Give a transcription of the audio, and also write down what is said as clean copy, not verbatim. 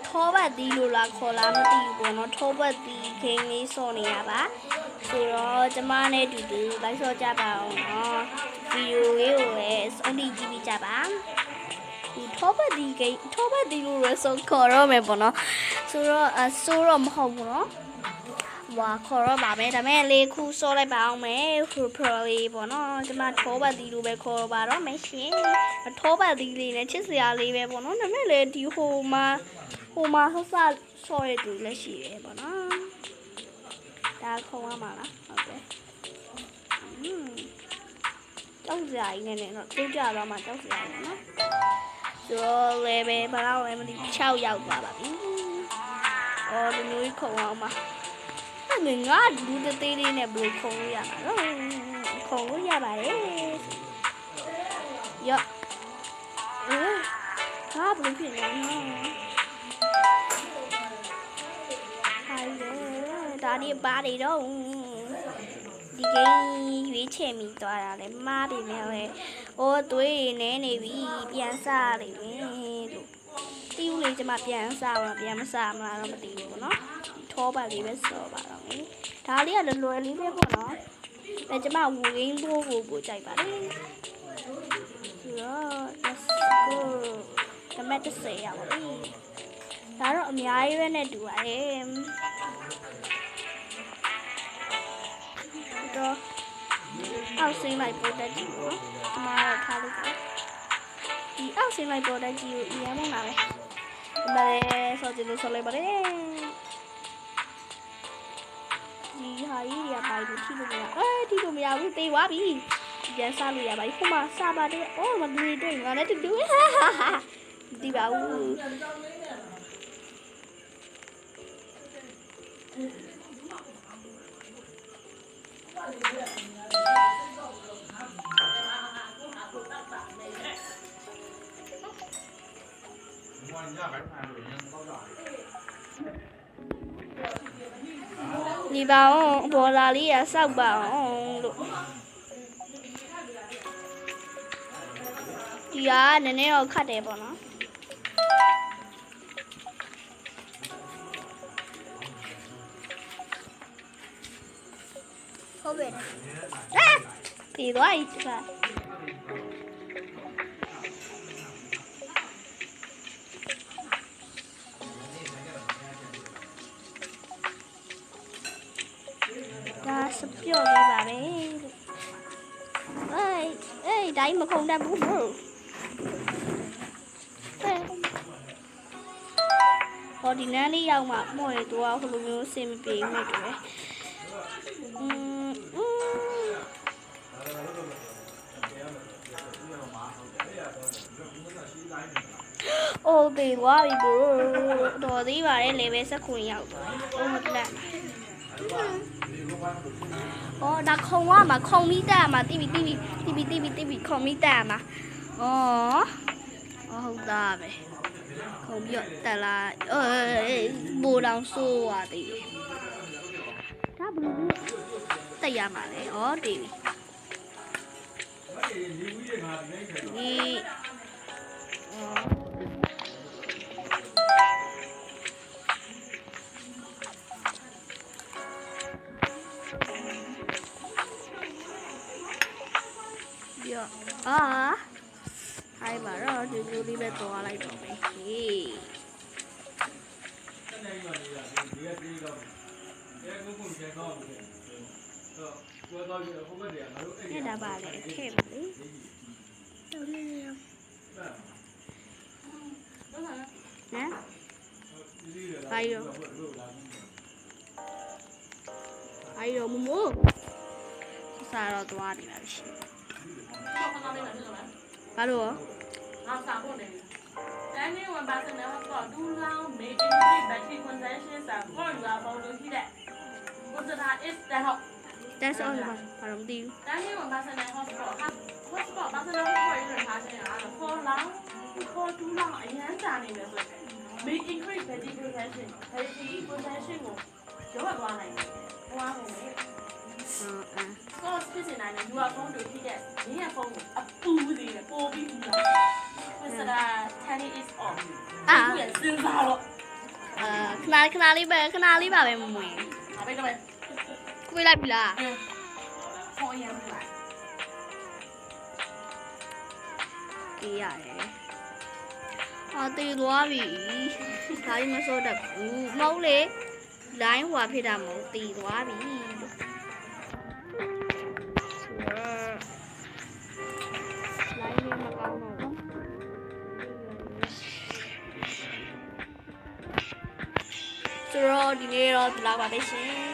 ထောပတ်သီးလို့လားခေါ်လားမသိဘူးပေါ့နော်ထောပတ်သီးခင်းလေးစော်နေရပါဆိုတော့ကျမနဲ့တူတူလိုက်စော်ကြပါအောင်နော်ဗီဒီယိုလေးကိုလည်းအဆုံးထိကြည့်ပြီးကြပါဒီထောပတ်သီးလို့လည်းဆိုခေါ်တော့မယ်ပေါ့နော်ဆိုတော့မဟုတ်ဘူးနော်ဝါခေါ်တော့ပါမယ်ဒါပေမဲ့လေးခုစောလိုက်ပါအောင်မယ်pro လေးပေါ့နော်ကျမထောပတ်သီးလို့ပဲခေါ်ပါတော့မယ်ရှင်ထောပတ်သီးလေးနဲ့ချစ်စရာလေးပဲပေါ့နော်ဒါပေမဲ့လေဒီဟိုမှာဆော့ရတူလည်းရှိတယ်ပေါ့နော်ဒါခုံရမှာလားဟုတ်တယ်ကြောက်စရာကြီးနဲ့တော့တိုးကြတော့မှကြောက်စရာကြီးနော်ဆိုတော့လည်းပဲဘာလို့လဲမသိ6ရောက်သွားပါပြီအော်ဒီလိုခုံအောင်မှာငါလူတသေးလေးနဲ့ဘယ်ခုံလို့ရမှာတော့ခုံလို့ရပါတယ်ရော့ဟာဘယ်ဖြစ်နေလဲဒါဒီပါတွေတော့ဒီကိန်းရွေးချယ်မိသွားတာလေမားတယ်နဲ့လေအိုးသွေးနေနေပြီပြန်စားလိမ့်မယ်လို့တီးဦးလေးကျမပြန်စားမလားပြန်မစားမလားတော့မသိဘူးပေါ့နော်ထောပတ်လေးပဲစော်ပါတော့ဒါလေးကလွယ်လေးပဲပေါ့နော်အဲကျမဝူရင်းပို့ကြိုက်ပါတယ်ဆိုတော့ let's go တမက်30ရပါပြီဒါတော့အများကြီးပဲနဲ့တူပါတယ်တော့အောက်ဆင်းလိုက်ပေါ်တက်ကြည့်နော်ဒီမှာထားလိုက်ပါဒီအောက်ဆင်းလိုက်ပေါ်တက်ကြည့်ကိုအရင်မှလာပဲဒီမှာလည်းဆော်ကြည့်လို့ဆော်လိုက်ပါတယ်ဒီဟာကြီးတွေကပါလို့ထိလို့မရထိလို့မရဘူးသေးသွားပြီပြန်စားလို့ရပါပြီခုမှစားပါတယ်အော်မဂရီတွေ့ငါလည်းတူဒီပါဦးဒီပါအောင်ဘော်လာလေးရစောက်ပါအောင်လို့ဒီကနည်းနည်းတော့ခတ်တယ်ပေါ့နော်ဟုတ်ပဲဒီတော့อีกค่ะဒါစပြော့လေးပါပဲအေးတိုင်းမခုံတတ်ဘူးဟောဒီနန်းလေးရောက်မှမော်ရတူဟိုလိုမျိုးစင်မပြေဘူးတူတယ်အိုးဘေးဝါပြီဘို့တော်သေးပါလေ level 19ရောက်သွားပြီအိုးမတက်အော်ဒါခုံကမှာခုံမိတက်မှာတိပြီခုံမိတက်မှာဟုတ်သားပဲခုံပြီးတော့တက်လာဘိုးတောင်ဆိုးသွားသေးတယ်ဒါဘလို့တက်ရမှာလဲတည်ပြီဟိုင်ပါတော့ဒီလိုလေးပဲသွားလိုက်တော့မယ်ဟေးအဲ့ဒါပါလေထဲပါလေတော်လေးရဟမ်ဘာရောမမို့စားတော့သွားနေပါရှိဘာလို့ငါစားဖို့နေတန်းနေဝင်ပါစနေတော့ဒူလောင်းမေးတင်ပြီး battery consumption စားဖို့ရအောင်လို့ရှိတဲ့ဘုရား is the hot that's all ဘာလို့မသိဘူးတန်းနေဝင်ပါစနေ hotspot ပါစနေ hotspot ရထားချင်တာfor long for too long အရင်စားနေမယ်ဆို may increase battery consumption ကိုရောသွားနိုင်တယ်ဟိုအားလုံးတော့ဖြစ်နေတယ်လူကဖုန်းတွေထိတဲ့နင်းရဲ့ဖုန်းကိုအပူသေးတယ်ပို့ပြီးဘူးလား Mr. Tanny is on အဲ့ဒါစဉ်းစားတော့ ခဏလေးပါပဲမမွေ เอาไปတော့ပဲ ခွေးလိုက်ပြီလား ခေါ်ရမ်းပါ ကြေးရတယ်အော်တည်သွားပြီဒါကြီးမစောတတ်ဘူးမဟုတ်လေလိုင်းဟွာဖြစ်တာမဟုတ်တည်သွားပြီလို့ဆိုတော့လိုင်းလေးမကောင်းတော့ဘူးဆိုတော့ဒီနေ့တော့ဒီလောက်ပါပဲရှင်